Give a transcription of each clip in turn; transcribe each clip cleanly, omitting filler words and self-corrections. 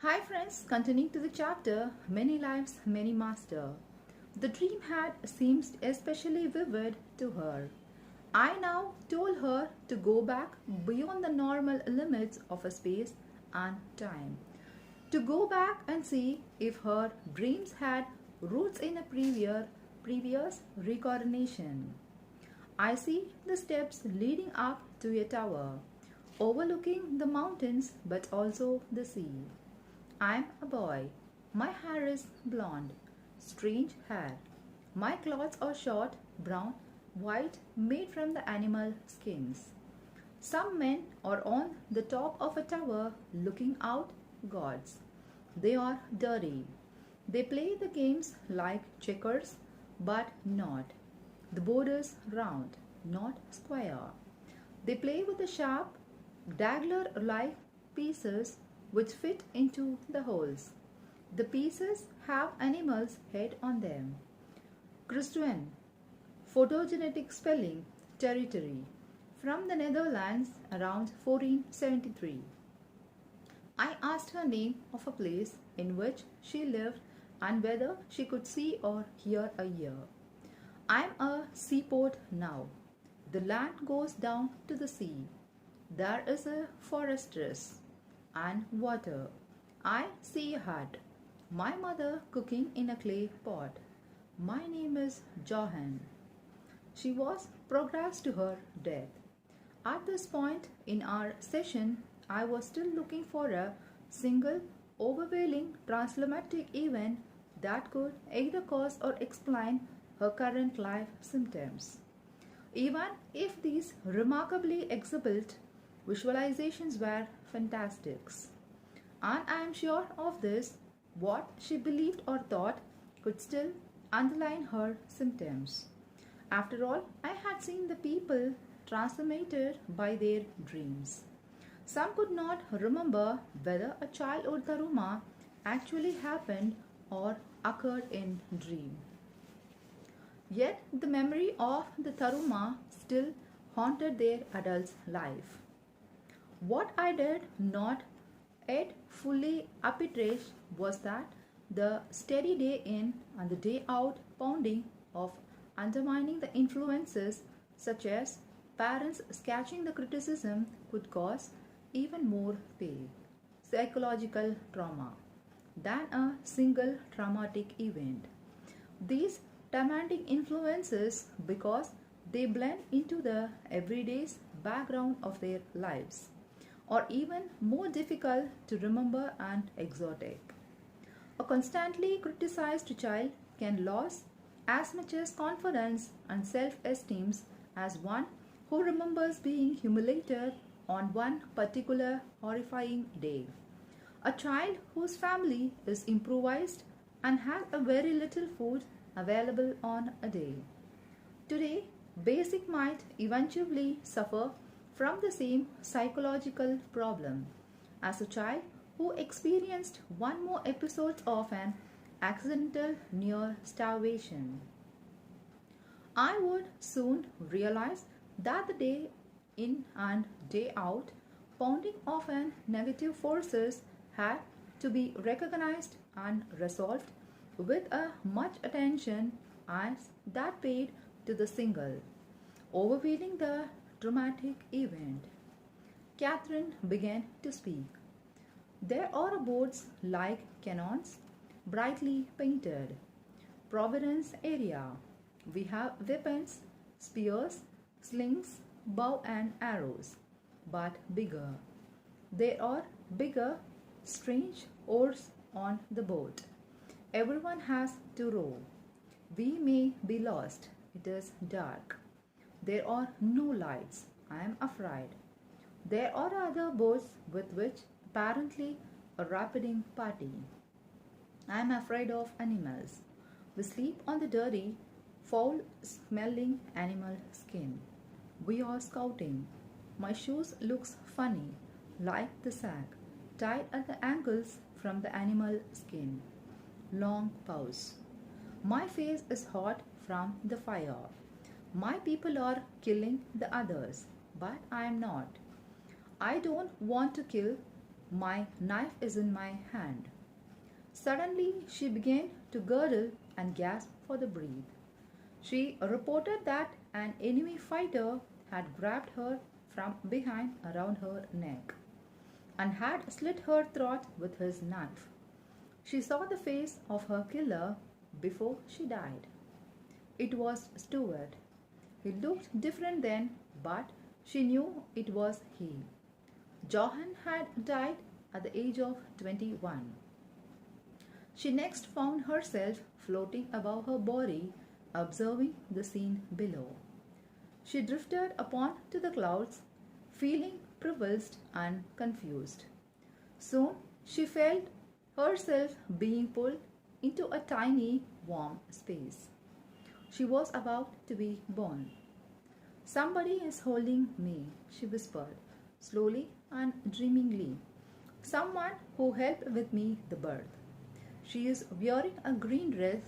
Hi friends, continuing to the chapter Many Lives, Many Master. The dream had seemed especially vivid to her. I now told her to go back beyond the normal limits of a space and time. To go back and see if her dreams had roots in a previous reincarnation. I see the steps leading up to a tower, overlooking the mountains but also the sea. I'm a boy. My hair is blonde, strange hair. My clothes are short, brown, white, made from the animal skins. Some men are on the top of a tower looking out gods. They are dirty. They play the games like checkers, but not. The board is round, not square. They play with the sharp, dagger-like pieces which fit into the holes. The pieces have animals' head on them. Christian, photogenetic spelling, territory, from the Netherlands around 1473. I asked her name of a place in which she lived and whether she could see or hear a year. I'm a seaport now. The land goes down to the sea. There is a fortress and water. I see a hut. My mother cooking in a clay pot. My name is Johan. She was progressed to her death. At this point in our session, I was still looking for a single, overwhelming transformative event that could either cause or explain her current life symptoms. Even if these remarkably exhibit visualizations were fantastic. And I am sure of this, what she believed or thought could still underline her symptoms. After all, I had seen the people transformated by their dreams. Some could not remember whether a childhood taruma actually happened or occurred in dream. Yet the memory of the taruma still haunted their adult life. What I did not yet fully appreciate was that the steady day in and the day out pounding of undermining the influences such as parents sketching the criticism could cause even more pain, psychological trauma, than a single traumatic event. These demanding influences because they blend into the everyday's background of their lives, or even more difficult to remember and exotic. A constantly criticized child can lose as much as confidence and self-esteem as one who remembers being humiliated on one particular horrifying day. A child whose family is improvised and has a very little food available on a day. Today, basic might eventually suffer from the same psychological problem as a child who experienced one more episode of an accidental near starvation. I would soon realize that the day in and day out pounding of an negative forces had to be recognized and resolved with a much attention as that paid to the single, overwhelming the dramatic event. Catherine began to speak. There are boards like cannons, brightly painted. Providence area. We have weapons, spears, slings, bow and arrows, but bigger. There are bigger, strange oars on the boat. Everyone has to row. We may be lost. It is dark. There are no lights. I am afraid. There are other boats with which apparently a rapiding party. I am afraid of animals. We sleep on the dirty, foul-smelling animal skin. We are scouting. My shoes looks funny, like the sack, tied at the ankles from the animal skin. Long pause. My face is hot from the fire. My people are killing the others, but I am not. I don't want to kill My knife is in my hand. Suddenly, she began to gurgle and gasp for the breath. She reported that an enemy fighter had grabbed her from behind around her neck and had slit her throat with his knife. She saw the face of her killer before she died. It was Stuart. He looked different then, but she knew it was he. Johan had died at the age of 21. She next found herself floating above her body, observing the scene below. She drifted upon to the clouds, feeling bewildered and confused. Soon she felt herself being pulled into a tiny, warm space. She was about to be born. "Somebody is holding me," she whispered, slowly and dreamingly. "Someone who helped with me the birth. She is wearing a green dress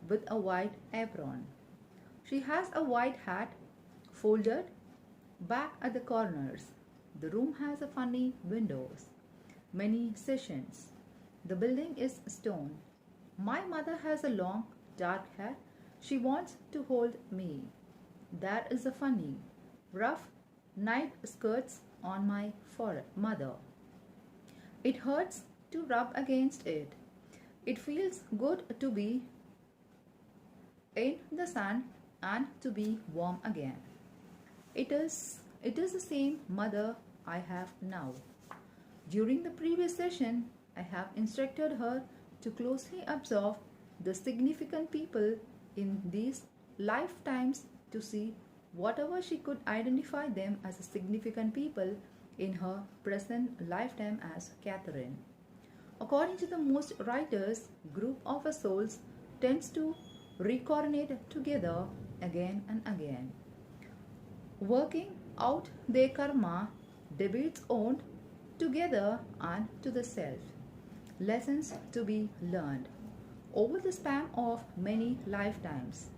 with a white apron. She has a white hat folded back at the corners. The room has a funny windows, many sessions. The building is stone. My mother has a long, dark hair. She wants to hold me. There is a funny, rough night skirts on my mother. It hurts to rub against it. It feels good to be in the sun and to be warm again. It is the same mother I have now. During the previous session, I have instructed her to closely observe the significant people in these lifetimes to see whatever she could identify them as significant people in her present lifetime as Catherine. According to the most writers, group of souls tends to reincarnate together again and again, working out their karma, debates owned together and to the self. Lessons to be learned over the span of many lifetimes.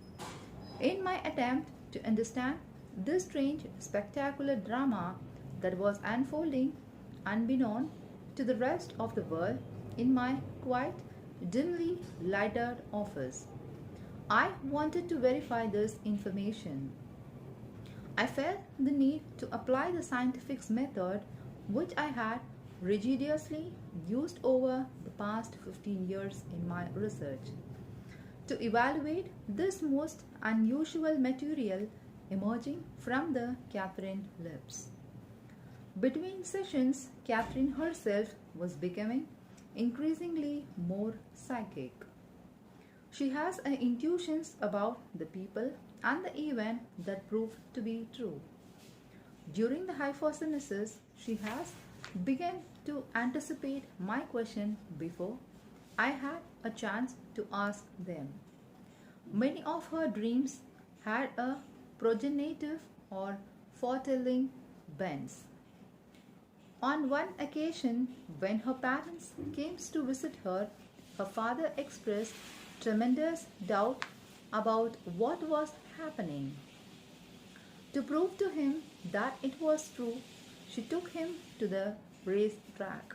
In my attempt to understand this strange, spectacular drama that was unfolding unbeknown to the rest of the world in my quiet, dimly lighted office, I wanted to verify this information. I felt the need to apply the scientific method which I had rigorously used over the past 15 years in my research to evaluate this most unusual material emerging from the Catherine lips. Between sessions, Catherine herself was becoming increasingly more psychic. She has intuitions about the people and the event that proved to be true. During the hypnosis, she has begun to anticipate my question before I had a chance to ask them. Many of her dreams had a progenitive or foretelling bent. On one occasion, when her parents came to visit her, her father expressed tremendous doubt about what was happening. To prove to him that it was true, she took him to the race track.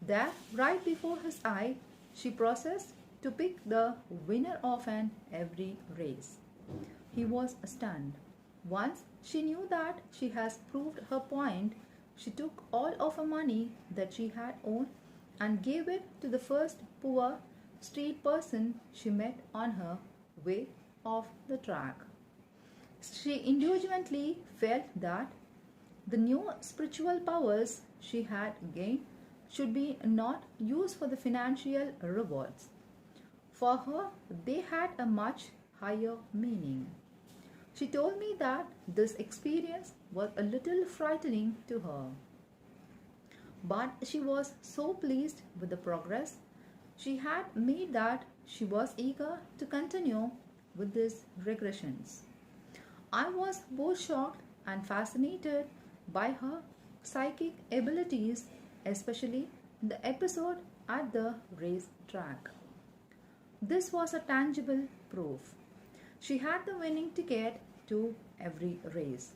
There, right before his eye, she proceeded to pick the winner of every race. He was stunned. Once she knew that she has proved her point, she took all of her money that she had owned and gave it to the first poor street person she met on her way off the track. She indulgently felt that the new spiritual powers she had gained should be not used for the financial rewards. For her, they had a much higher meaning. She told me that this experience was a little frightening to her, but she was so pleased with the progress she had made that she was eager to continue with these regressions. I was both shocked and fascinated by her psychic abilities, especially the episode at the race track. This was a tangible proof. She had the winning ticket to every race.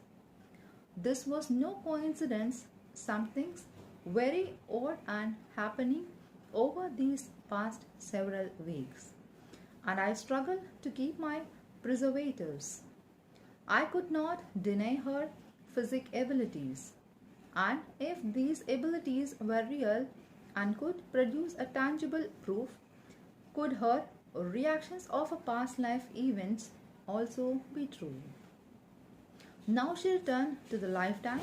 This was no coincidence. Some things very odd and happening over these past several weeks, and I struggle to keep my preservatives. I could not deny her physic abilities, and if these abilities were real and could produce a tangible proof, could her reactions of a past life events also be true? Now she returned to the lifetime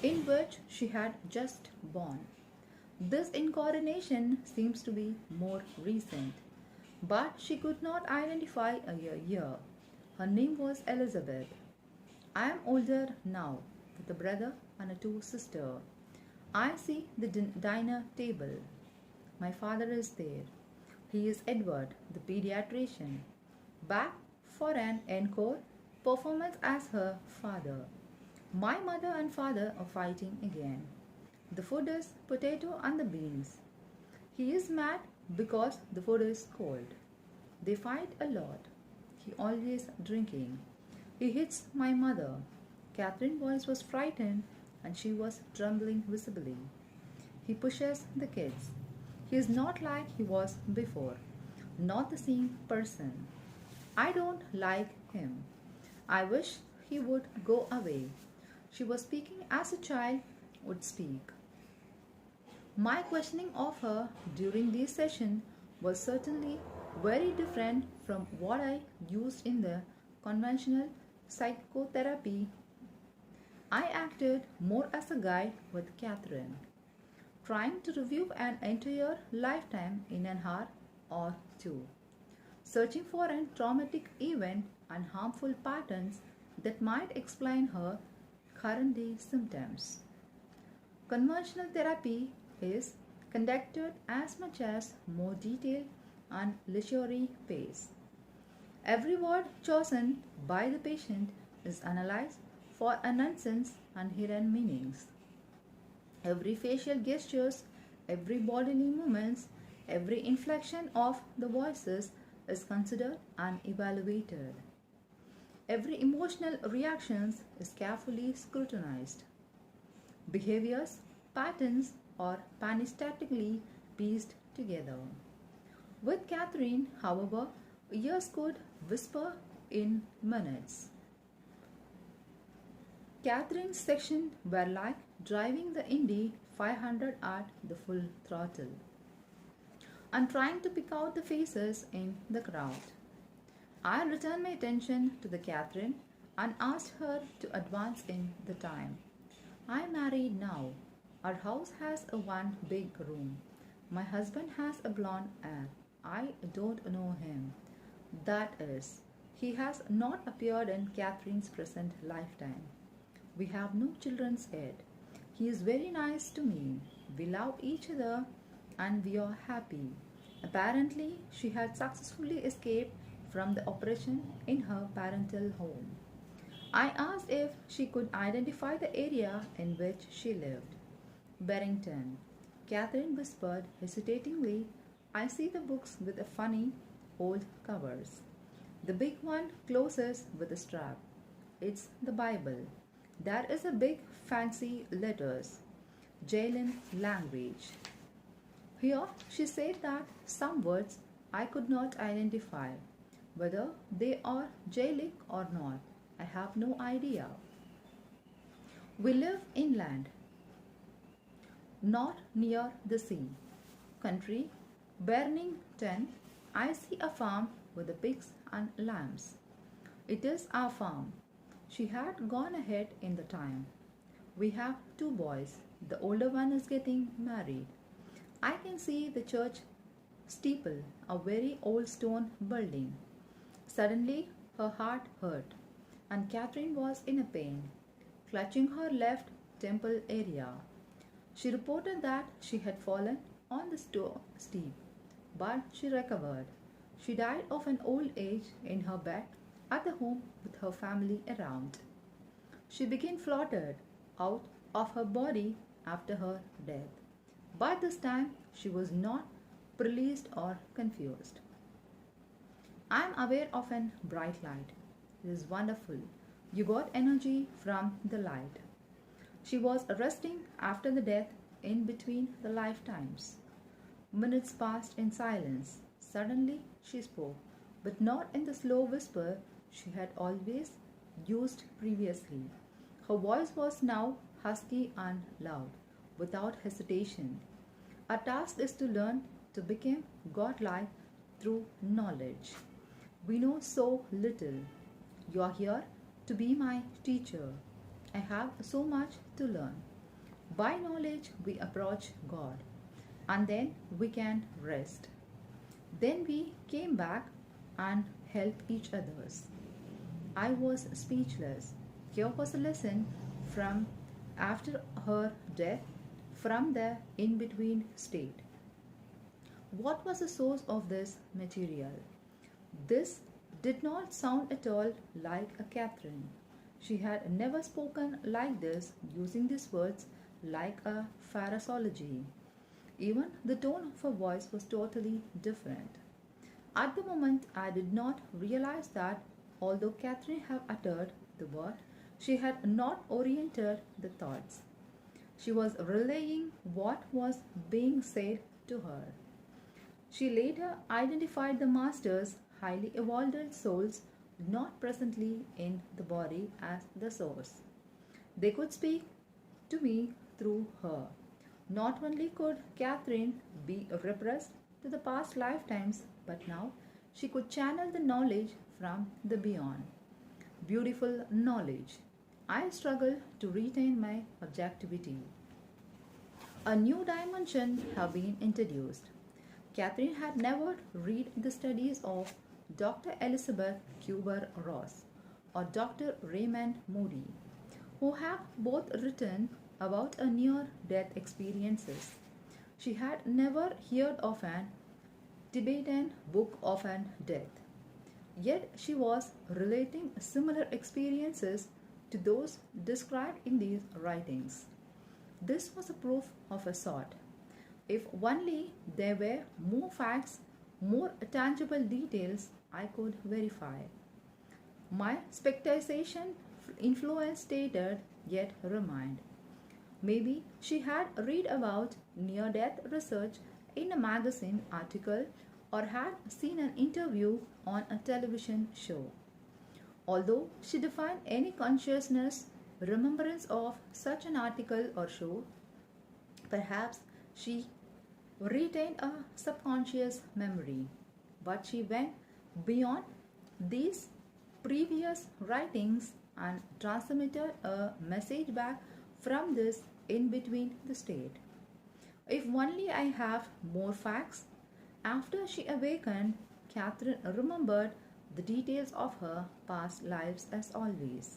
in which she had just born. This incarnation seems to be more recent, but she could not identify a year. Her name was Elizabeth. I am older now, with a brother and a two sisters. I see the dinner table. My father is there. He is Edward, the pediatrician, back for an encore performance as her father. My mother and father are fighting again. The food is potato and the beans. He is mad because the food is cold. They fight a lot. He always drinking. He hits my mother. Catherine's voice was frightened and she was trembling visibly. He pushes the kids. He is not like he was before, not the same person. I don't like him. I wish he would go away. She was speaking as a child would speak. My questioning of her during this session was certainly very different from what I used in the conventional psychotherapy. I acted more as a guide with Catherine, trying to review an entire lifetime in an hour or two, searching for a traumatic event and harmful patterns that might explain her current day symptoms. Conventional therapy is conducted as much as more detailed and leisurely pace. Every word chosen by the patient is analyzed for a nonsense and hidden meanings. Every facial gestures, every bodily movements, every inflection of the voices is considered and evaluated. Every emotional reaction is carefully scrutinized. Behaviors, patterns are painstakingly pieced together. With Catherine, however, ears could whisper in minutes. Catherine's section were like driving the Indy 500 at the full throttle and trying to pick out the faces in the crowd. I returned my attention to the Catherine and asked her to advance in the time. I am married now. Our house has a one big room. My husband has a blonde hair. I don't know him. That is, he has not appeared in Catherine's present lifetime. We have no children yet. He is very nice to me. We love each other and we are happy. Apparently, she had successfully escaped from the operation in her parental home. I asked if she could identify the area in which she lived. Barrington. Catherine whispered hesitatingly. I see the books with the funny old covers. The big one closes with a strap. It's the Bible. There is a big fancy letters. Jalen language. Here she said that some words I could not identify. Whether they are Gaelic or not, I have no idea. We live inland, not near the sea. Country, Barrington. I see a farm with the pigs and lambs. It is our farm. She had gone ahead in the time. We have two boys. The older one is getting married. I can see the church steeple, a very old stone building. Suddenly, her heart hurt, and Catherine was in a pain, clutching her left temple area. She reported that she had fallen on the steep, but she recovered. She died of an old age in her bed at the home with her family around. She became floated out of her body after her death, but this time she was not released or confused. I am aware of a bright light. It is wonderful. You got energy from the light. She was resting after the death in between the lifetimes. Minutes passed in silence. Suddenly she spoke, but not in the slow whisper she had always used previously. Her voice was now husky and loud, without hesitation. Our task is to learn to become godlike through knowledge. We know so little. You are here to be my teacher. I have so much to learn. By knowledge, we approach God, and then we can rest. Then we came back and helped each others. I was speechless. Here was a lesson from after her death, from the in-between state. What was the source of this material? This did not sound at all like a Catherine. She had never spoken like this, using these words like a phraseology. Even the tone of her voice was totally different. At the moment, I did not realize that although Catherine had uttered the word, she had not oriented the thoughts. She was relaying what was being said to her. She later identified the Master's highly evolved souls not presently in the body as the source. They could speak to me through her. Not only could Catherine be repressed to the past lifetimes, but now she could channel the knowledge from the beyond. Beautiful knowledge. I struggle to retain my objectivity. A new dimension had been introduced. Catherine had never read the studies of Dr. Elizabeth Kubler-Ross or Dr. Raymond Moody, who have both written about a near-death experiences. She had never heard of an Tibetan book of an death. Yet she was relating similar experiences to those described in these writings. This was a proof of a sort. If only there were more facts, more tangible details I could verify. My speculation influence stated yet remained. Maybe she had read about near-death research in a magazine article or had seen an interview on a television show. Although she defined any consciousness, remembrance of such an article or show, perhaps she retained a subconscious memory. But she went beyond these previous writings and transmitted a message back from this in between the state. If only I have more facts. After she awakened, Catherine remembered the details of her past lives as always.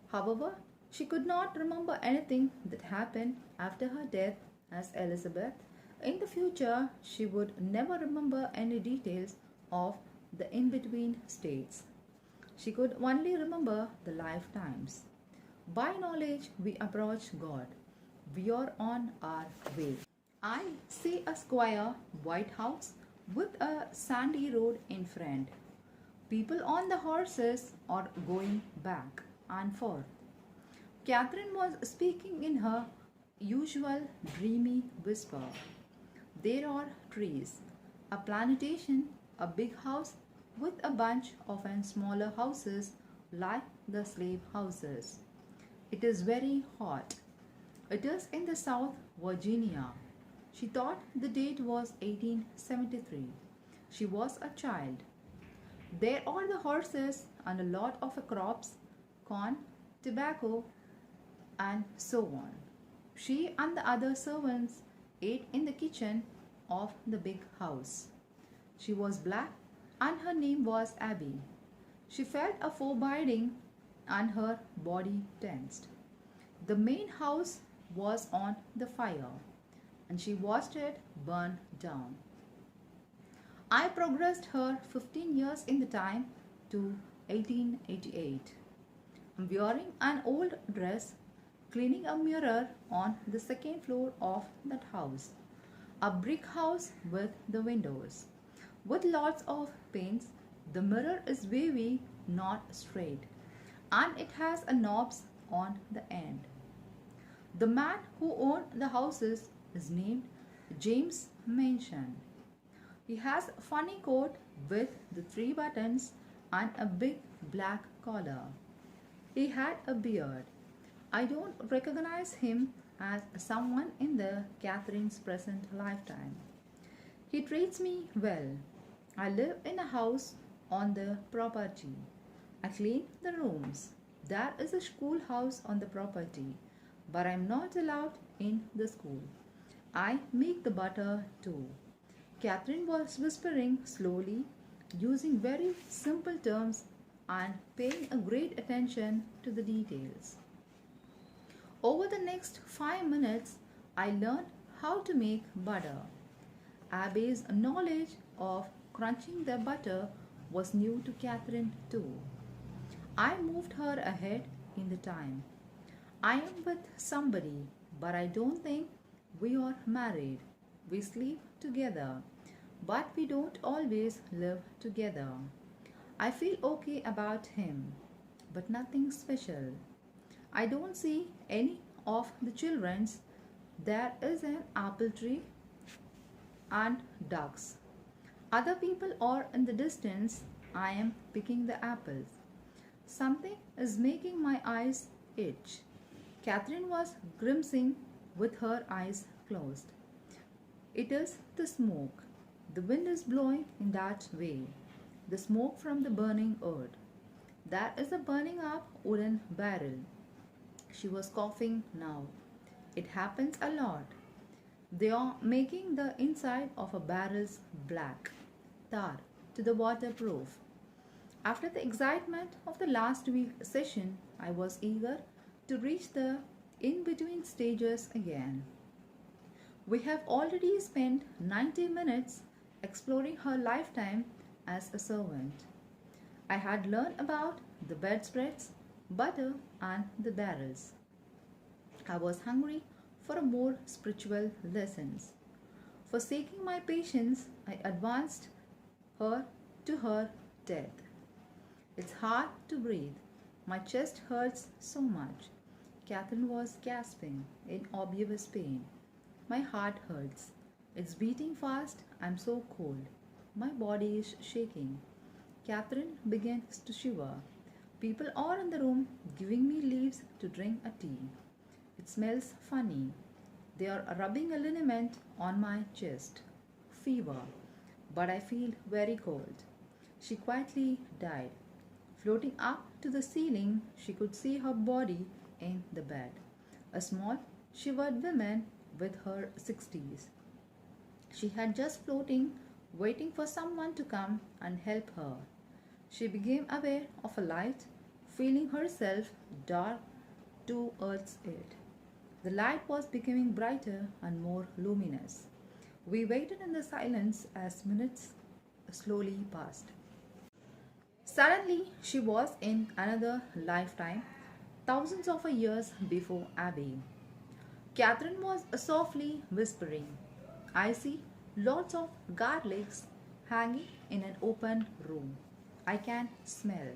However, she could not remember anything that happened after her death as Elizabeth. In the future, she would never remember any details of the in-between states. She could only remember the lifetimes. By knowledge, we approach God. We are on our way. I see a square white house with a sandy road in front. People on the horses are going back and forth. Catherine was speaking in her usual dreamy whisper. There are trees, a plantation, a big house with a bunch of smaller houses like the slave houses. It is very hot. It is in the South Virginia. She thought the date was 1873. She was a child. There are the horses and a lot of crops, corn, tobacco, and so on. She and the other servants ate in the kitchen of the big house. She was black and her name was Abby. She felt a foreboding and her body tensed. The main house was on the fire and she watched it burn down. I progressed her 15 years in the time to 1888. I'm wearing an old dress, cleaning a mirror on the second floor of that house. A brick house with the windows. With lots of paints, the mirror is wavy, not straight, and it has a knobs on the end. The man who owned the houses is named James Mansion. He has a funny coat with the three buttons and a big black collar. He had a beard. I don't recognize him as someone in the Catherine's present lifetime. He treats me well. I live in a house on the property. I clean the rooms. There is a schoolhouse on the property, but I am not allowed in the school. I make the butter too. Catherine was whispering slowly, using very simple terms and paying a great attention to the details. Over the next 5 minutes, I learned how to make butter. Abby's knowledge of crunching the butter was new to Catherine too. I moved her ahead in the time. I am with somebody, but I don't think we are married. We sleep together, but we don't always live together. I feel okay about him, but nothing special. I don't see any of the children's. There is an apple tree and ducks. Other people are in the distance. I am picking the apples. Something is making my eyes itch. Catherine was grimacing with her eyes closed. It is the smoke. The wind is blowing in that way. The smoke from the burning earth. There is a burning up wooden barrel. She was coughing now. It happens a lot. They are making the inside of a barrels black, tar to the waterproof. After the excitement of the last week session, I was eager to reach the in-between stages again. We have already spent 90 minutes exploring her lifetime as a servant. I had learned about the bedspreads, butter, and the barrels. I was hungry for more spiritual lessons. Forsaking my patience, I advanced her to her death. It's hard to breathe. My chest hurts so much. Catherine was gasping in obvious pain. My heart hurts. It's beating fast. I'm so cold. My body is shaking. Catherine begins to shiver. People are in the room giving me leaves to drink a tea. It smells funny. They are rubbing a liniment on my chest. Fever. But I feel very cold. She quietly died. Floating up to the ceiling, she could see her body in the bed. A small, shivered woman with her 60s. She had just floating, waiting for someone to come and help her. She became aware of a light, feeling herself dark towards it. The light was becoming brighter and more luminous. We waited in the silence as minutes slowly passed. Suddenly, she was in another lifetime, thousands of years before Abby. Catherine was softly whispering, I see lots of garlics hanging in an open room. I can smell.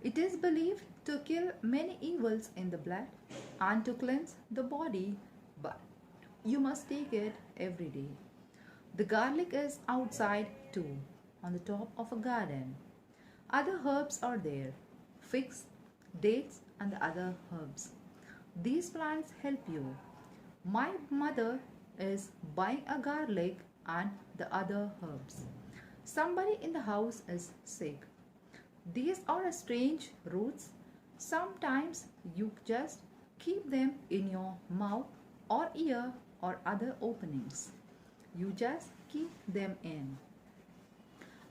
It is believed to kill many evils in the blood and to cleanse the body, but you must take it every day. The garlic is outside too, on the top of a garden. Other herbs are there, figs, dates, and the other herbs. These plants help you. My mother is buying a garlic and the other herbs. Somebody in the house is sick. These are strange roots. Sometimes you just keep them in your mouth or ear or other openings. You just keep them in.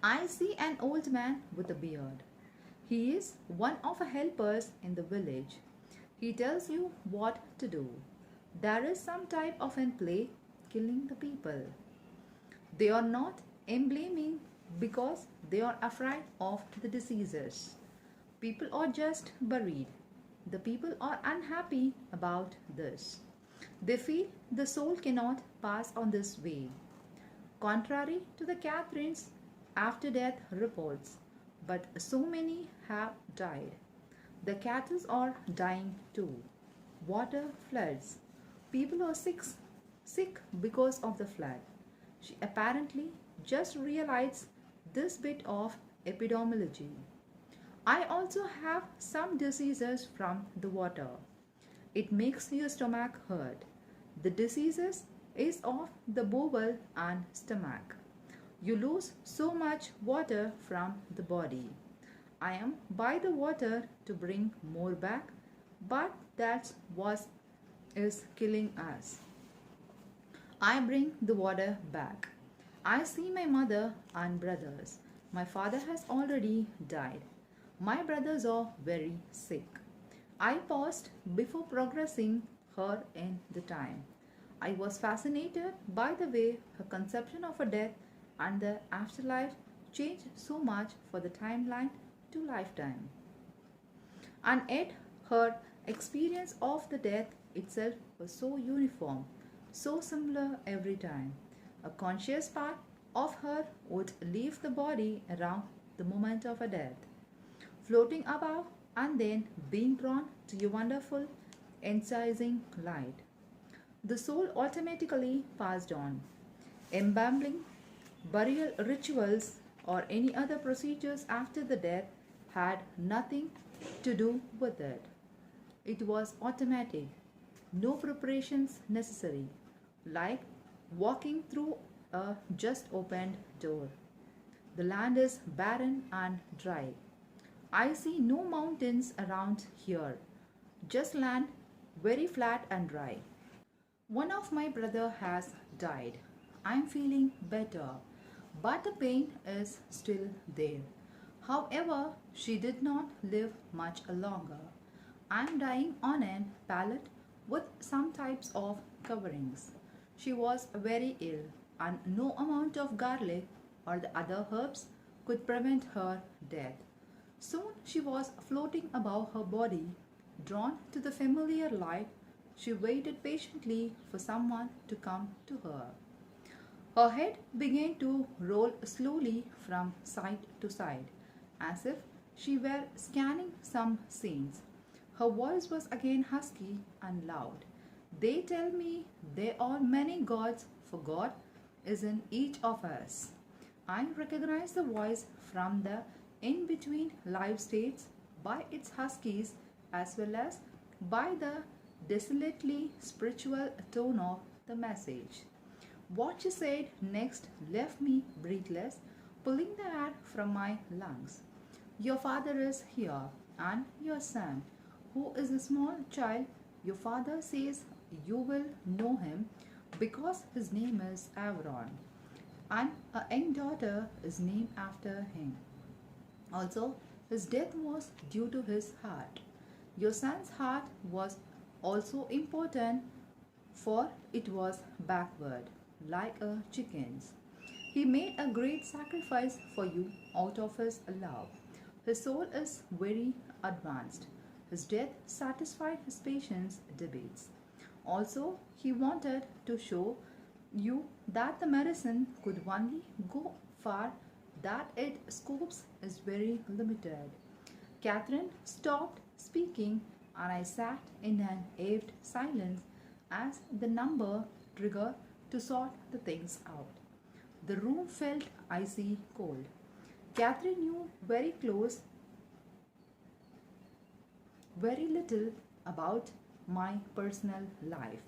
I see an old man with a beard. He is one of the helpers in the village. He tells you what to do. There is some type of an plague killing the people. They are not emblaming because they are afraid of the diseases. People are just buried. The people are unhappy about this. They feel the soul cannot pass on this way. Contrary to the Catherine's after-death reports, but so many have died. The cattle are dying too. Water floods. People are sick because of the flood. She apparently just realized this bit of epidemiology. I also have some diseases from the water. It makes your stomach hurt. The diseases is of the bowel and stomach. You lose so much water from the body. I am by the water to bring more back, but that's what is killing us. I bring the water back. I see my mother and brothers. My father has already died. My brothers are very sick. I paused before progressing her in the time. I was fascinated by the way her conception of a death and the afterlife changed so much for the timeline to lifetime. And yet, her experience of the death itself was so uniform, so similar every time. A conscious part of her would leave the body around the moment of a death, floating above and then being drawn to your wonderful, enticing light. The soul automatically passed on. Embalming, burial rituals, or any other procedures after the death had nothing to do with it. It was automatic, no preparations necessary, like walking through a just opened door. The land is barren and dry. I see no mountains around here, just land very flat and dry. One of my brother has died. I am feeling better, but the pain is still there. However, she did not live much longer. I am dying on a pallet with some types of coverings. She was very ill, and no amount of garlic or the other herbs could prevent her death. Soon she was floating above her body, drawn to the familiar light. She waited patiently for someone to come to her. Her head began to roll slowly from side to side, as if she were scanning some scenes. Her voice was again husky and loud. They tell me there are many gods, for God is in each of us. I recognize the voice from the in-between life states by its huskies as well as by the desolately spiritual tone of the message. What she said next left me breathless, pulling the air from my lungs. Your father is here, and your son, who is a small child, your father says you will know him because his name is Avron, and a young daughter is named after him. Also, his death was due to his heart. Your son's heart was also important, for it was backward, like a chicken's. He made a great sacrifice for you out of his love. His soul is very advanced. His death satisfied his patient's debates. Also, he wanted to show you that the medicine could only go far, that its scopes is very limited. Catherine stopped speaking, and I sat in an awed silence as the number triggered to sort the things out. The room felt icy cold. Catherine knew very little about my personal life.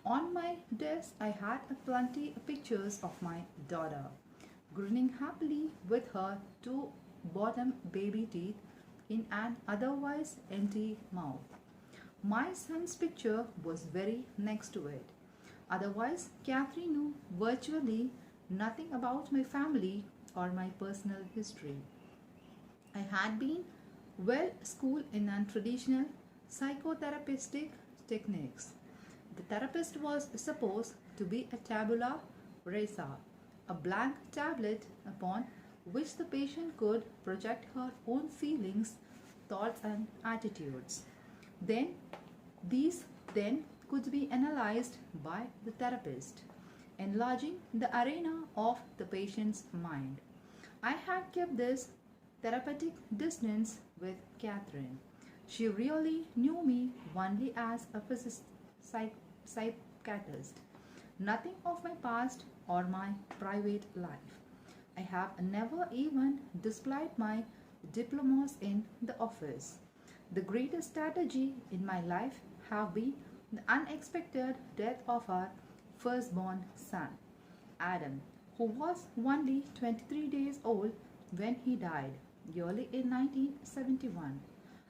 On my desk, I had plenty of pictures of my daughter, grinning happily with her two bottom baby teeth in an otherwise empty mouth. My son's picture was very next to it. Otherwise, Catherine knew virtually nothing about my family or my personal history. I had been well schooled in non-traditional psychotherapeutic techniques. The therapist was supposed to be a tabula rasa, a blank tablet upon which the patient could project her own feelings, thoughts, and attitudes. Then, these then could be analyzed by the therapist, enlarging the arena of the patient's mind. I had kept this therapeutic distance with Catherine. She really knew me only as a psychiatrist, nothing of my past or my private life. I have never even displayed my diplomas in the office. The greatest strategy in my life have been the unexpected death of our firstborn son, Adam, who was only 23 days old when he died, early in 1971.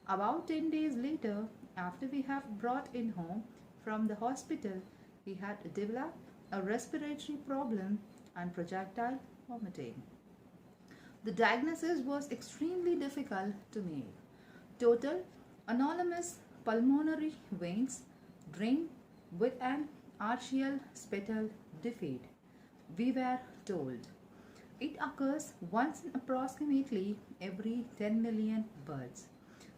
About 10 days later, after we have brought him home from the hospital, he had developed a respiratory problem and projectile vomiting. The diagnosis was extremely difficult to make. Total anonymous pulmonary veins drained with an arterial septal defect, we were told. It occurs once in approximately every 10 million births.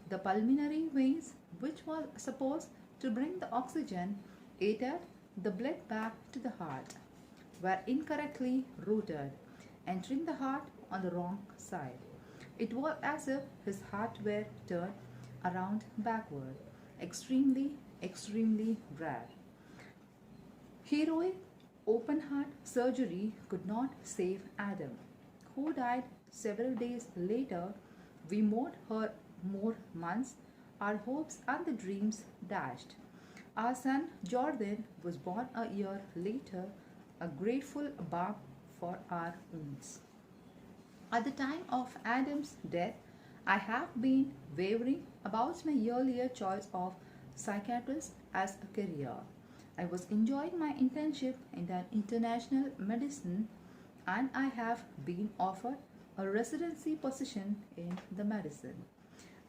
The pulmonary veins, which was supposed to bring the oxygen, aided the blood back to the heart, were incorrectly routed, entering the heart on the wrong side. It was as if his heart were turned around backward. Extremely rare. Heroic open heart surgery could not save Adam, who died several days later. We mourned her more months, our hopes and the dreams dashed. Our son Jordan was born a year later, a grateful balm for our wounds. At the time of Adam's death, I have been wavering about my earlier choice of psychiatrist as a career. I was enjoying my internship in an international medicine and I have been offered a residency position in the medicine.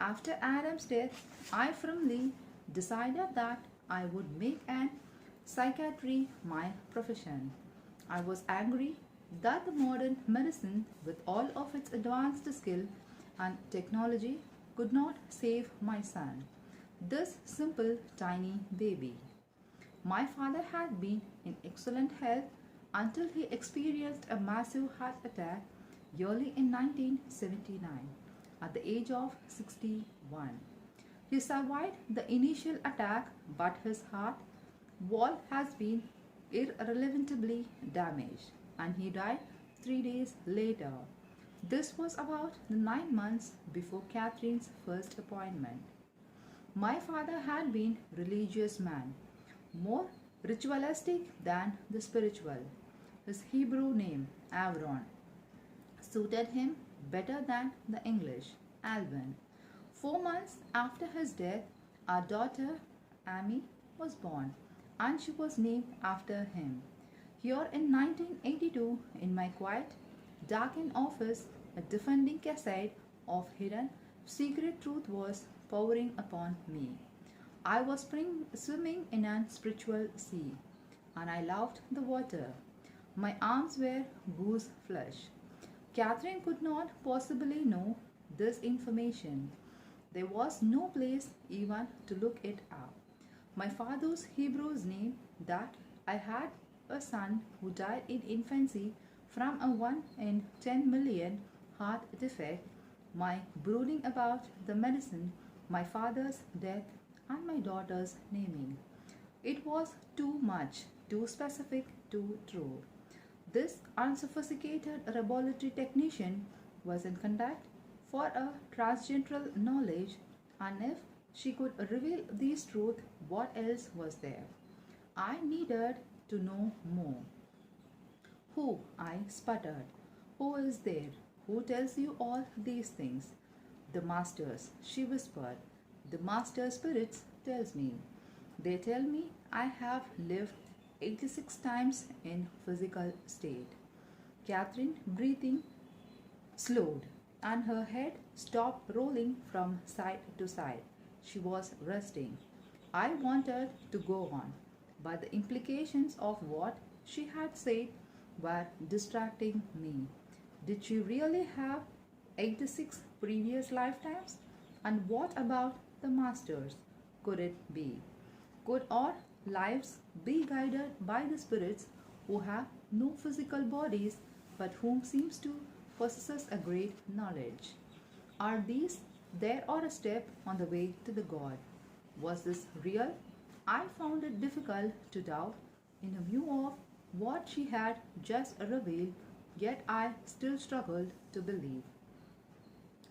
After Adam's death, I firmly decided that I would make an psychiatry my profession. I was angry that the modern medicine, with all of its advanced skill and technology, could not save my son, this simple tiny baby. My father had been in excellent health until he experienced a massive heart attack early in 1979 at the age of 61. He survived the initial attack, but his heart wall has been irrelevantly damaged and he died 3 days later. This was about 9 months before Catherine's first appointment. My father had been a religious man, more ritualistic than the spiritual. His Hebrew name, Avron, suited him better than the English, Alban. 4 months after his death, our daughter, Amy, was born and she was named after him. Here in 1982, in my quiet, darkened office, a defending cassette of hidden secret truth was pouring upon me. I was swimming in a spiritual sea, and I loved the water. My arms were goose flesh. Catherine could not possibly know this information. There was no place even to look it up. My father's Hebrew name that I had a son who died in infancy from a 1 in 10 million heart defect, my brooding about the medicine, my father's death, and my daughter's naming. It was too much, too specific, too true. This unsophisticated laboratory technician was in contact for a transcendental knowledge, and if she could reveal these truths, what else was there? I needed to know more. Who? I sputtered. Who is there? Who tells you all these things? The masters, she whispered. The master spirits tells me. They tell me I have lived 86 times in physical state. Catherine breathing slowed and her head stopped rolling from side to side. She was resting. I wanted to go on, but the implications of what she had said were distracting me. Did she really have 86 previous lifetimes? And what about the masters? Could it be? Could our lives be guided by the spirits who have no physical bodies but whom seems to possess a great knowledge? Are these there or a step on the way to the God. Was this real? I found it difficult to doubt in view of what she had just revealed, yet I still struggled to believe.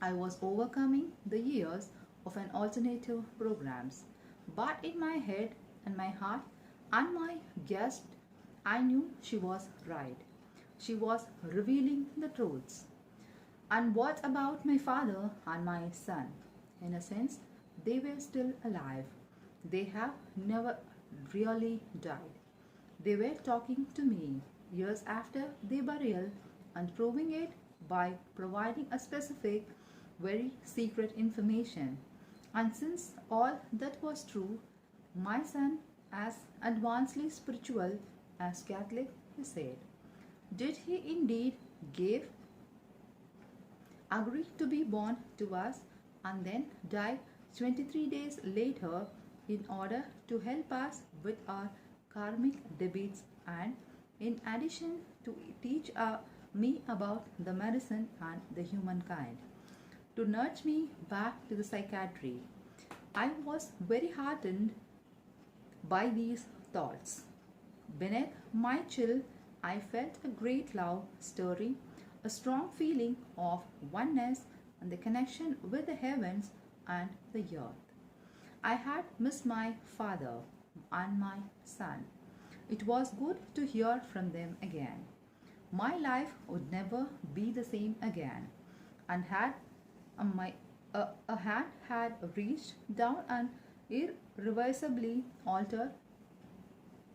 I was overcoming the years of an alternative programs, but in my head and my heart and my guest, I knew she was right. She was revealing the truths. And what about my father and my son? In a sense, they were still alive. They have never really died. They were talking to me years after their burial and proving it by providing a specific, very secret information. And since all that was true, my son, as advancedly spiritual as Catholic, he said, did he indeed give, agree to be born to us and then die 23 days later in order to help us with our karmic debits and in addition to teach me about the medicine and the humankind, to nudge me back to the psychiatry. I was very heartened by these thoughts. Beneath my chill, I felt a great love stirring, a strong feeling of oneness and the connection with the heavens and the earth. I had missed my father and my son. It was good to hear from them again. My life would never be the same again, and a hand had reached down and irreversibly altered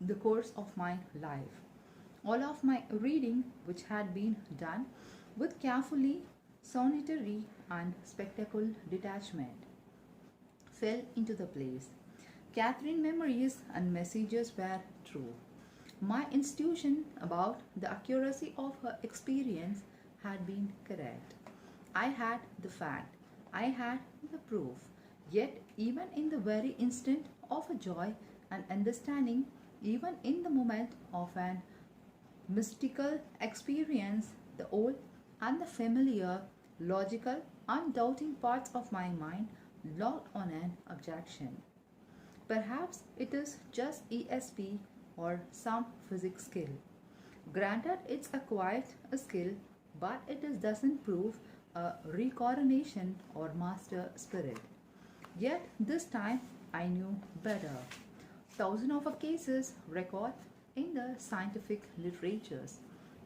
the course of my life. All of my reading, which had been done with carefully sonitary and spectacle detachment, fell into the place. Catherine's memories and messages were true. My institution about the accuracy of her experience had been correct. I had the fact, I had the proof. Yet, even in the very instant of a joy and understanding, even in the moment of an mystical experience, the old and the familiar, logical, undoubting parts of my mind locked on an objection. Perhaps it is just ESP or some physics skill. Granted, it's a quite a skill, but doesn't prove a reincarnation or master spirit. Yet this time I knew better. Thousands of cases record in the scientific literatures,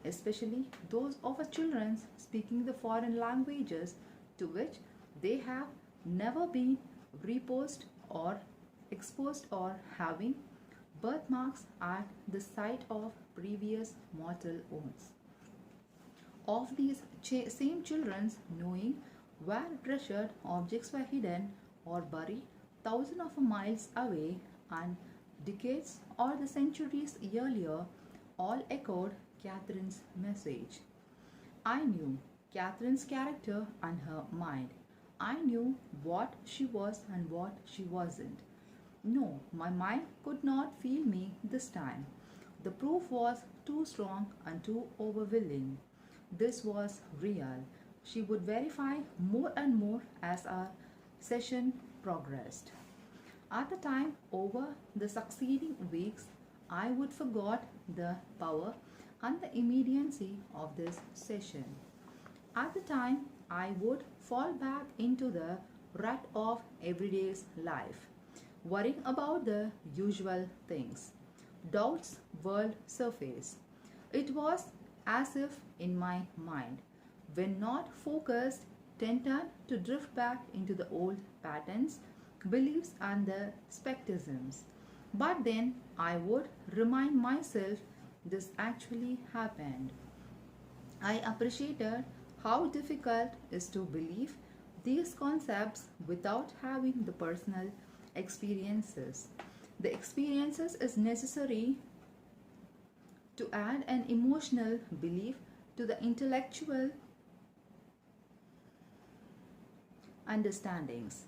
especially those of children speaking the foreign languages to which they have never been reposed or exposed or having birthmarks at the site of previous mortal wounds. Of these same children knowing where treasured objects were hidden or buried thousands of miles away and decades or the centuries earlier, all echoed Catherine's message. I knew Catherine's character and her mind. I knew what she was and what she wasn't. No, my mind could not feel me this time. The proof was too strong and too overwhelming. This was real. She would verify more and more as our session progressed. At the time, over the succeeding weeks, I would forget the power and the immediacy of this session. At the time, I would fall back into the rut of everyday's life, worrying about the usual things. Doubts would surface. It was as if in my mind, when not focused, tended to drift back into the old patterns, beliefs and the skepticisms. But then I would remind myself this actually happened. I appreciated how difficult it is to believe these concepts without having the personal experiences. The experiences is necessary to add an emotional belief to the intellectual understandings.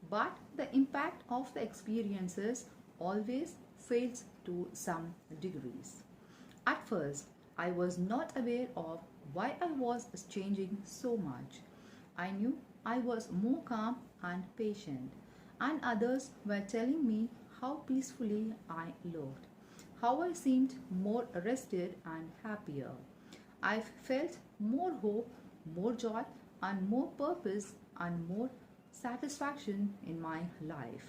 But the impact of the experiences always fails to some degrees. At first, I was not aware of why I was changing so much. I knew I was more calm and patient, and others were telling me how peacefully I looked, how I seemed more rested and happier. I felt more hope, more joy, and more purpose and more satisfaction in my life.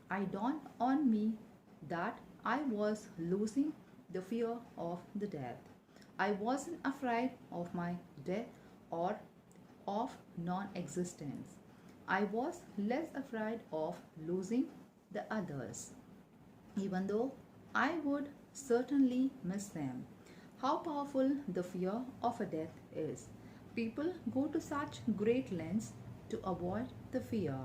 I dawned on me that I was losing the fear of the death. I wasn't afraid of my death or of non existence. I was less afraid of losing the others, even though I would certainly miss them. How powerful the fear of a death is. People go to such great lengths to avoid the fear.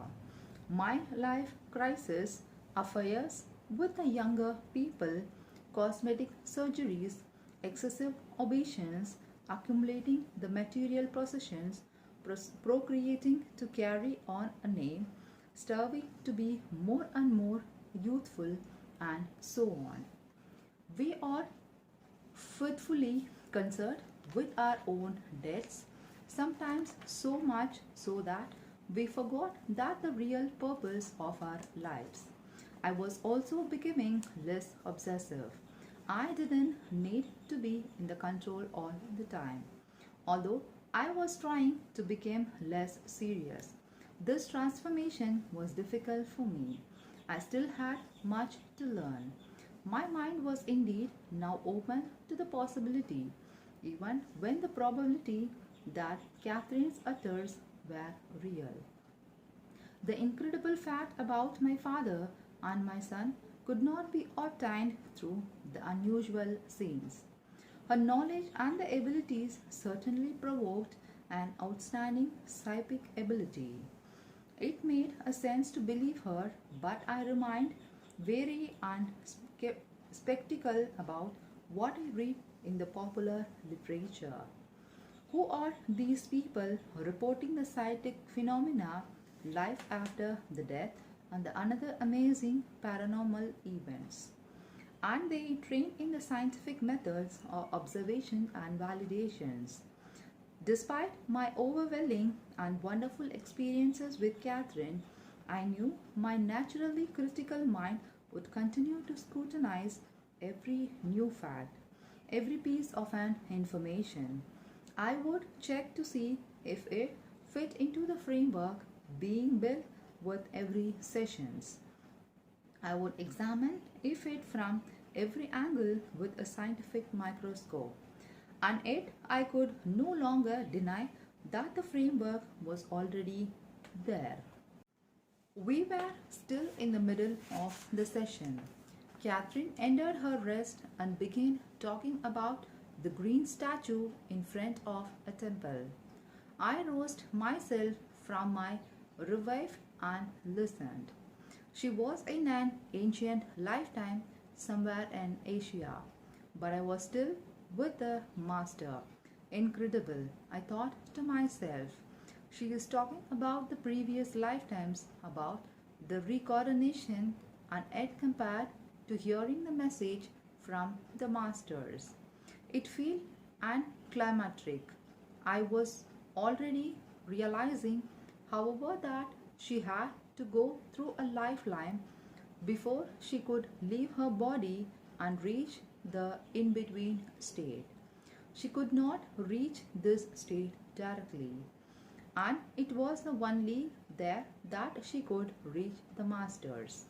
My life crisis, affairs with the younger people, cosmetic surgeries, excessive obeisance, accumulating the material possessions, procreating to carry on a name, striving to be more and more youthful, and so on. We are faithfully concerned with our own deaths, sometimes so much so that we forgot that the real purpose of our lives. I was also becoming less obsessive. I didn't need to be in the control all the time. Although I was trying to become less serious, this transformation was difficult for me. I still had much to learn. My mind was indeed now open to the possibility, even when the probability that Catherine's utters were real. The incredible fact about my father and my son could not be obtained through the unusual scenes. Her knowledge and the abilities certainly provoked an outstanding psychic ability. It made a sense to believe her, but I remained wary and skeptical about what I read in the popular literature. Who are these people reporting the psychic phenomena, life after the death, and the another amazing paranormal events? And they train in the scientific methods of observation and validations. Despite my overwhelming and wonderful experiences with Catherine, I knew my naturally critical mind would continue to scrutinize every new fact, every piece of an information. I would check to see if it fit into the framework being built with every sessions. I would examine if it from every angle with a scientific microscope. And yet I could no longer deny that the framework was already there. We were still in the middle of the session. Catherine ended her rest and began talking about the green statue in front of a temple. I roused myself from my revive and listened. She was in an ancient lifetime somewhere in Asia, but I was still with the master. Incredible, I thought to myself. She is talking about the previous lifetimes, about the reincarnation, and yet compared to hearing the message from the masters. It felt anticlimactic. I was already realizing, however, that she had to go through a lifeline before she could leave her body and reach the in between state. She could not reach this state directly, and it was the only there that she could reach the masters.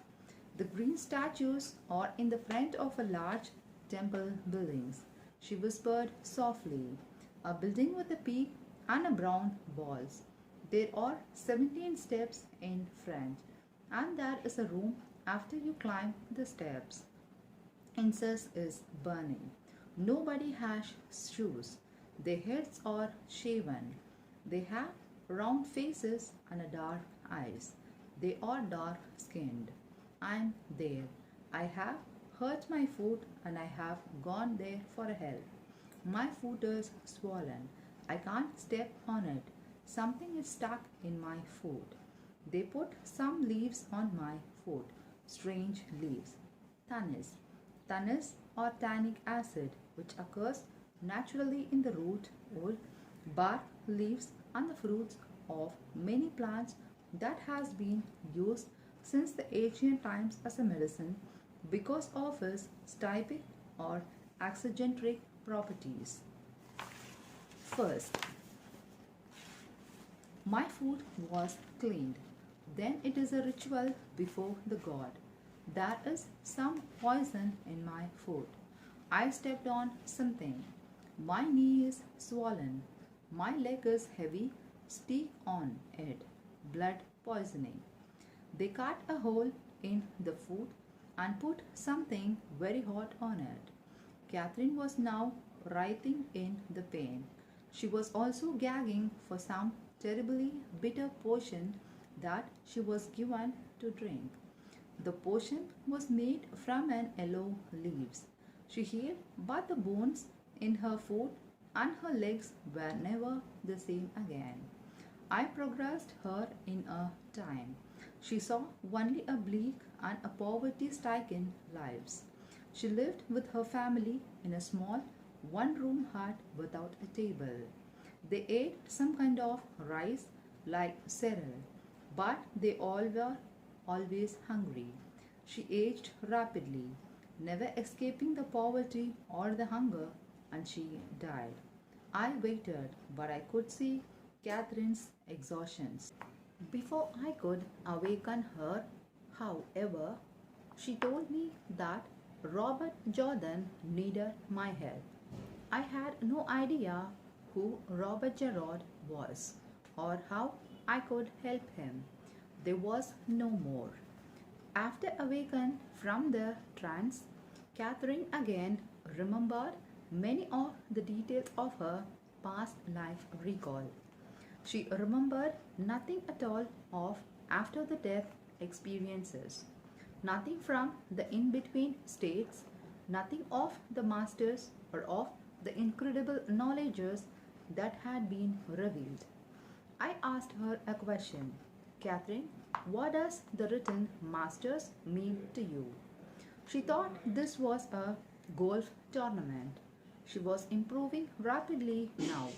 The green statues are in the front of a large temple buildings, she whispered softly. A building with a peak and a brown walls. There are 17 steps in front, and there is a room after you climb the steps. Incense is burning. Nobody has shoes. Their heads are shaven. They have round faces and dark eyes. They are dark skinned. I am there. I have hurt my foot and I have gone there for help. My foot is swollen. I can't step on it. Something is stuck in my foot. They put some leaves on my foot. Strange leaves. Tannis. Tannis or tannic acid, which occurs naturally in the root, wood, bark, leaves, and the fruits of many plants that has been used since the ancient times as a medicine because of its stypic or axogentric properties. First, my food was cleaned. Then it is a ritual before the god. There is some poison in my food. I stepped on something. My knee is swollen. My leg is heavy. Stick on it. Blood poisoning. They cut a hole in the food and put something very hot on it. Catherine was now writhing in the pain. She was also gagging for some terribly bitter potion that she was given to drink. The potion was made from an yellow leaves. She healed, but the bones in her foot and her legs were never the same again. I progressed her in a time. She saw only a bleak and a poverty-stricken lives. She lived with her family in a small one-room hut without a table. They ate some kind of rice like cereal, but they all were always hungry. She aged rapidly, never escaping the poverty or the hunger, and she died. I waited, but I could see Catherine's exhaustions. Before I could awaken her, however, she told me that Robert Jordan needed my help. I had no idea who Robert Gerard was or how I could help him. There was no more. After awakening from the trance, Catherine again remembered many of the details of her past life recall. She remembered nothing at all of after the death experiences, nothing from the in-between states, nothing of the masters or of the incredible knowledges that had been revealed. I asked her a question. Catherine, what does the written masters mean to you? She thought this was a golf tournament. She was improving rapidly now,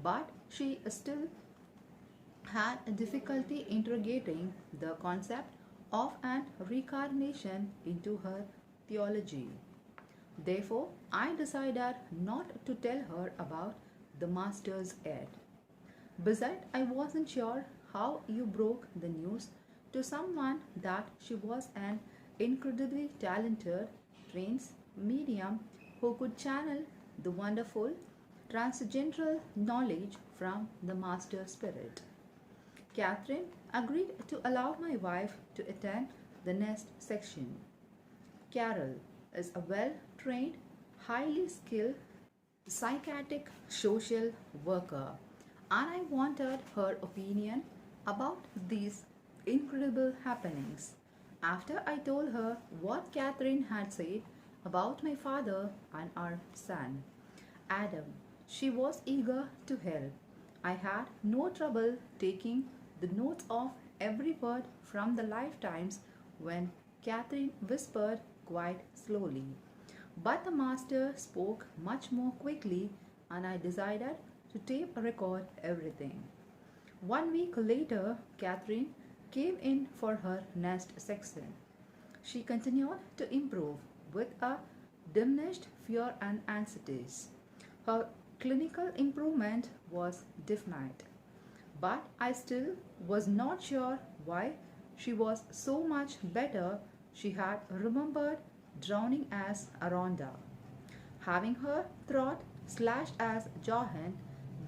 but she still had a difficulty integrating the concept of an reincarnation into her theology. Therefore, I decided not to tell her about the masters yet. Besides, I wasn't sure how you broke the news to someone that she was an incredibly talented trance medium who could channel the wonderful transcendental knowledge from the master spirit. Catherine agreed to allow my wife to attend the next section. Carol is a well-trained, highly skilled psychiatric social worker, and I wanted her opinion about these incredible happenings. After I told her what Catherine had said about my father and our son, Adam, she was eager to help. I had no trouble taking the notes of every word from the lifetimes when Catherine whispered quite slowly. But the master spoke much more quickly, and I decided to tape record everything. 1 week later, Catherine came in for her next section. She continued to improve with a diminished fear and anxieties. Her clinical improvement was definite, but I still was not sure why she was so much better. She had remembered drowning as Aronda, having her throat slashed as Johan,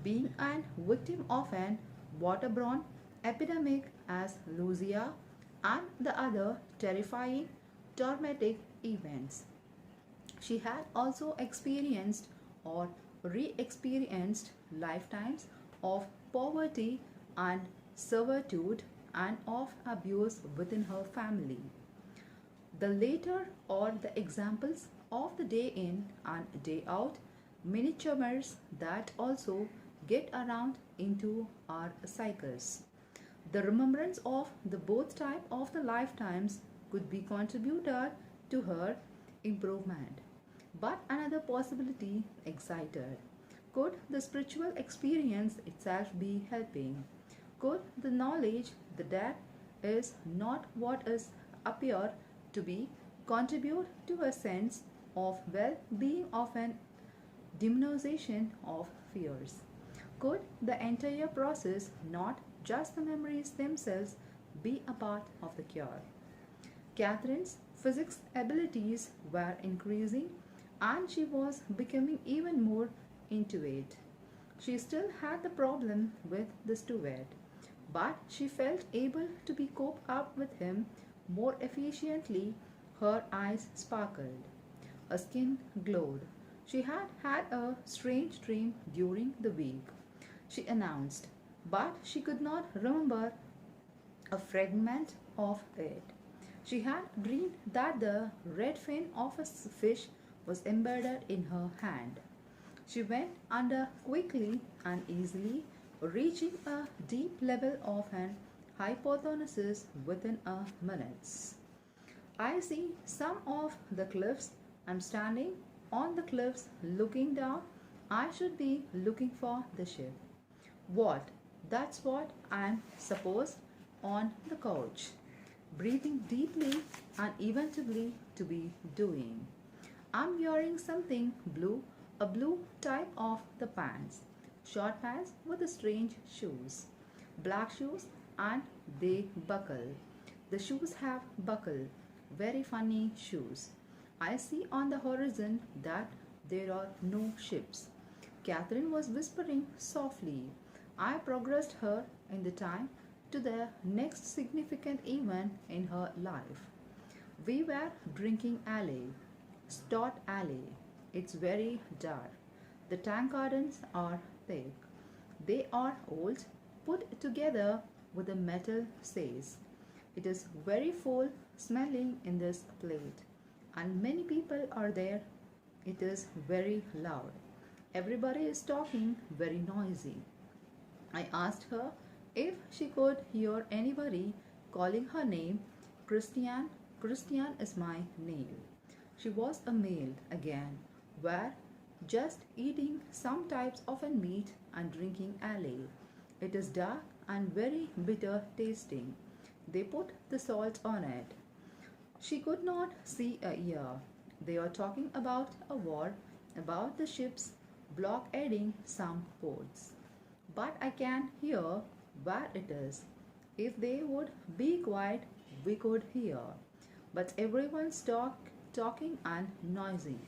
being a victim of an waterborne epidemic as Lucia, and the other terrifying traumatic events. She had also experienced or re-experienced lifetimes of poverty and servitude and of abuse within her family. The later are the examples of the day in and day out miniatures that also get around into our cycles. The remembrance of the both type of the lifetimes could be contributed to her improvement. But another possibility excited. Could the spiritual experience itself be helping? Could the knowledge that is not what is appear to be contribute to a sense of well-being of an demonization of fears? Could the entire process, not just the memories themselves, be a part of the cure? Catherine's physics abilities were increasing and she was becoming even more intuitive. She still had the problem with the steward, but she felt able to be cope up with him more efficiently. Her eyes sparkled. Her skin glowed. She had had a strange dream during the week, she announced, but she could not remember a fragment of it. She had dreamed that the red fin of a fish was embedded in her hand. She went under quickly and easily, reaching a deep level of an hypothesis within a minute. I see some of the cliffs. I'm standing on the cliffs looking down. I should be looking for the ship. What? That's what I'm supposed on the couch, breathing deeply and eventually to be doing. I'm wearing something blue, a blue type of the pants, short pants with the strange shoes, black shoes, and they buckle. The shoes have buckle, very funny shoes. I see on the horizon that there are no ships. Catherine was whispering softly. I progressed her in the time to the next significant event in her life. We were drinking alley, Stott Alley. It's very dark. The tank gardens are thick. They are old, put together with a metal says. It is very full smelling in this plate, and many people are there. It is very loud. Everybody is talking very noisy. I asked her if she could hear anybody calling her name. Christian. Christian is my name. She was a male again, were just eating some types of a meat and drinking ale. It is dark and very bitter tasting. They put the salt on it. She could not see a ear. They are talking about a war, about the ships blockading some ports. But I can hear where it is. If they would be quiet, we could hear. But everyone's talking and noisy.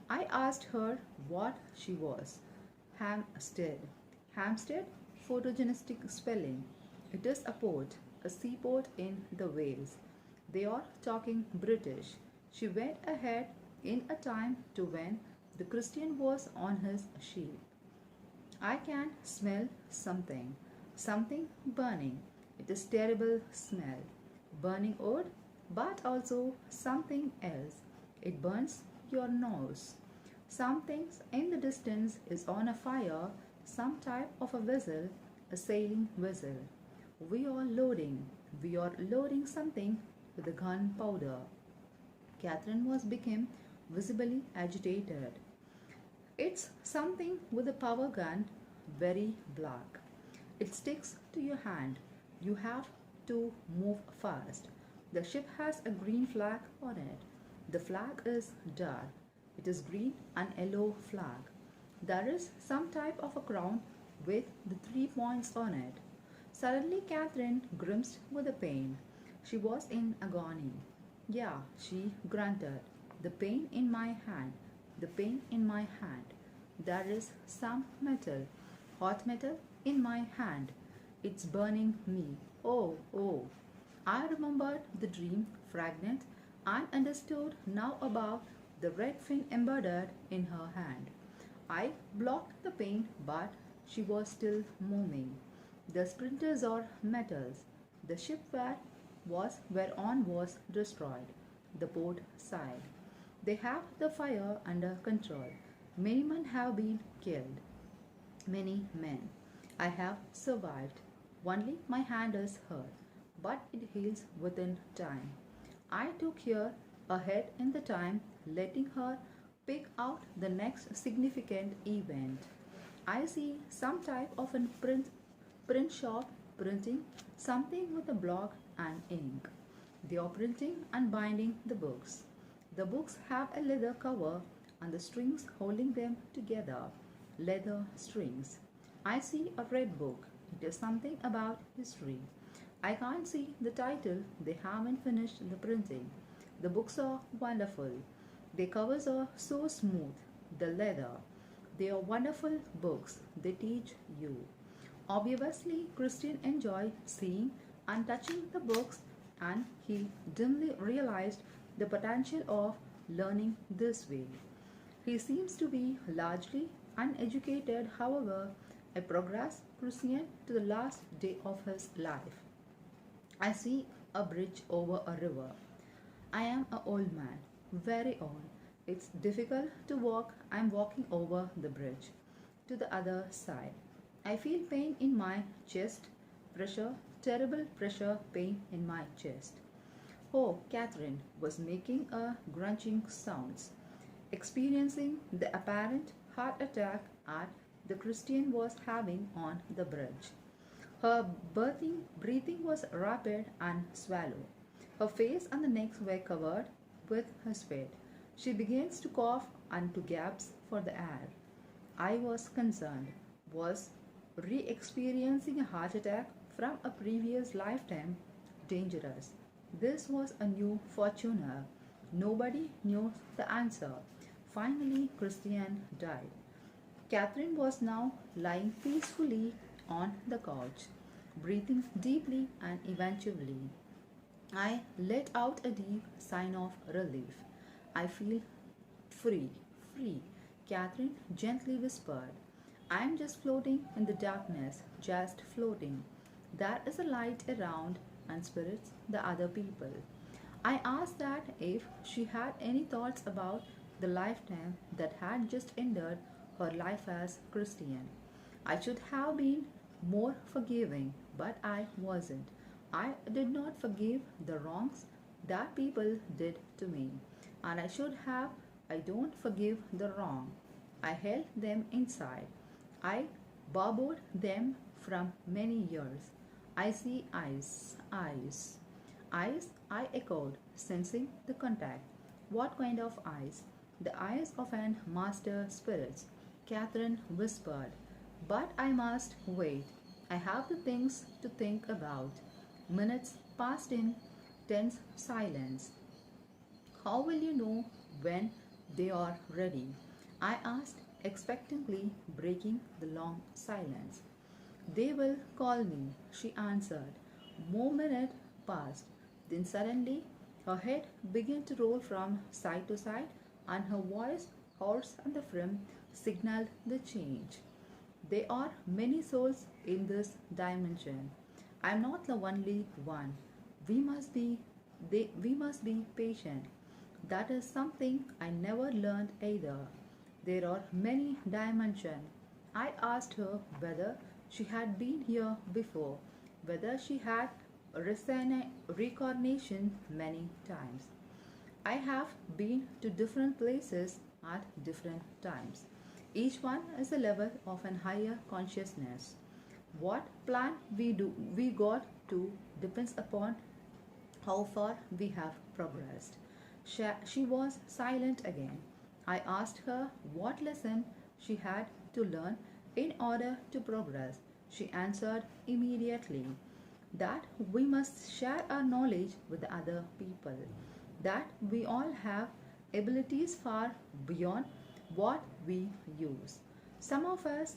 I asked her what she was. Hampstead. Hampstead, photogenistic spelling. It is a port, a seaport in the Wales. They are talking British. She went ahead in a time to when the Christian was on his ship. I can smell something, something burning. It is terrible smell. Burning wood, but also something else. It burns your nose. Something in the distance is on a fire, some type of a vessel, a sailing vessel. We are loading something with the gunpowder. Catherine became visibly agitated. It's something with a power gun, very black. It sticks to your hand. You have to move fast. The ship has a green flag on it. The flag is dark. It is green and yellow flag. There is some type of a crown with the 3 points on it. Suddenly Catherine grimaced with the pain. She was in agony. Yeah, she grunted. The pain in my hand. The pain in my hand. There is some metal, hot metal in my hand. It's burning me. Oh, oh. I remembered the dream fragment and understood now about the red fin embedded in her hand. I blocked the pain, but she was still moving. The splinters are metals. The ship whereon was destroyed. The port side. They have the fire under control. Many men have been killed. Many men. I have survived. Only my hand is hurt, but it heals within time. I took her ahead in the time, letting her pick out the next significant event. I see some type of a print shop printing something with a block and ink. They are printing and binding the books. The books have a leather cover and the strings holding them together. Leather strings. I see a red book. It is something about history. I can't see the title. They haven't finished the printing. The books are wonderful. Their covers are so smooth. The leather. They are wonderful books. They teach you. Obviously, Christian enjoyed seeing and touching the books, and he dimly realized the potential of learning this way. He seems to be largely uneducated, however, a progress Christian to the last day of his life. I see a bridge over a river. I am an old man, very old. It's difficult to walk. I'm walking over the bridge to the other side. I feel pain in my chest, pressure, terrible pressure, pain in my chest. Oh, Catherine was making a grunting sounds, experiencing the apparent heart attack at the Christian was having on the bridge. Her breathing was rapid and swallow. Her face and the neck were covered with her sweat. She begins to cough and to gasp for the air. I was concerned. Was re-experiencing a heart attack from a previous lifetime dangerous? This was a new fortuner. Nobody knew the answer. Finally, Christian died. Catherine was now lying peacefully on the couch, breathing deeply, and eventually I let out a deep sign of relief. I feel free, free, Catherine gently whispered. I am just floating in the darkness, just floating. There is a light around and spirits the other people. I asked that if she had any thoughts about the lifetime that had just ended her life as Christian. I should have been more forgiving, but I wasn't. I did not forgive the wrongs that people did to me, and I should have. I don't forgive the wrong. I held them inside. I borrowed them from many years. I see eyes, eyes. Eyes, I echoed, sensing the contact. What kind of eyes? The eyes of an master spirit, Catherine whispered. But I must wait. I have the things to think about. Minutes passed in tense silence. How will you know when they are ready? I asked expectantly, breaking the long silence. They will call me, she answered. More minutes passed. Then suddenly her head began to roll from side to side, and her voice, hoarse and firm, signaled the change. There are many souls in this dimension. I am not the only one. We must be patient. That is something I never learned either. There are many dimensions. I asked her whether she had been here before, whether she had reincarnation many times. I have been to different places at different times. Each one is a level of an higher consciousness. What plan we got to depends upon how far we have progressed. She was silent again. I asked her what lesson she had to learn in order to progress. She answered immediately that we must share our knowledge with other people, that we all have abilities far beyond what we use. Some of us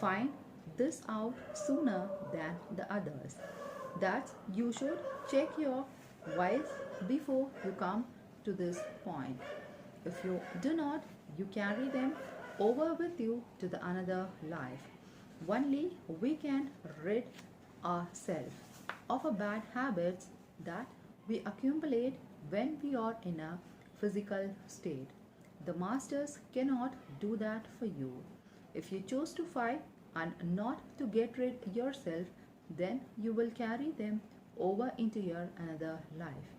find this out sooner than the others. That you should check your wives before you come to this point. If you do not, you carry them over with you to the another life. Only we can rid ourselves of a bad habits that we accumulate when we are in a physical state. The masters cannot do that for you. If you choose to fight and not to get rid yourself, then you will carry them over into your another life.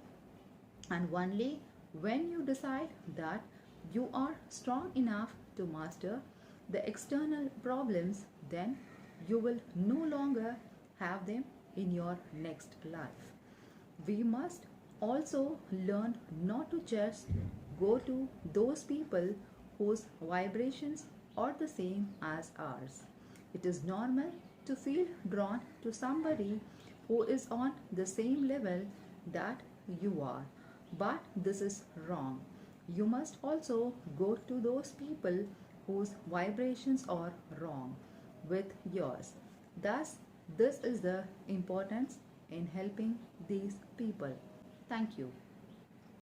And only when you decide that you are strong enough to master the external problems, then you will no longer have them in your next life. We must also learn not to just go to those people whose vibrations are the same as ours. It is normal to feel drawn to somebody who is on the same level that you are, but this is wrong. You must also go to those people whose vibrations are wrong with yours. Thus, this is the importance in helping these people. Thank you.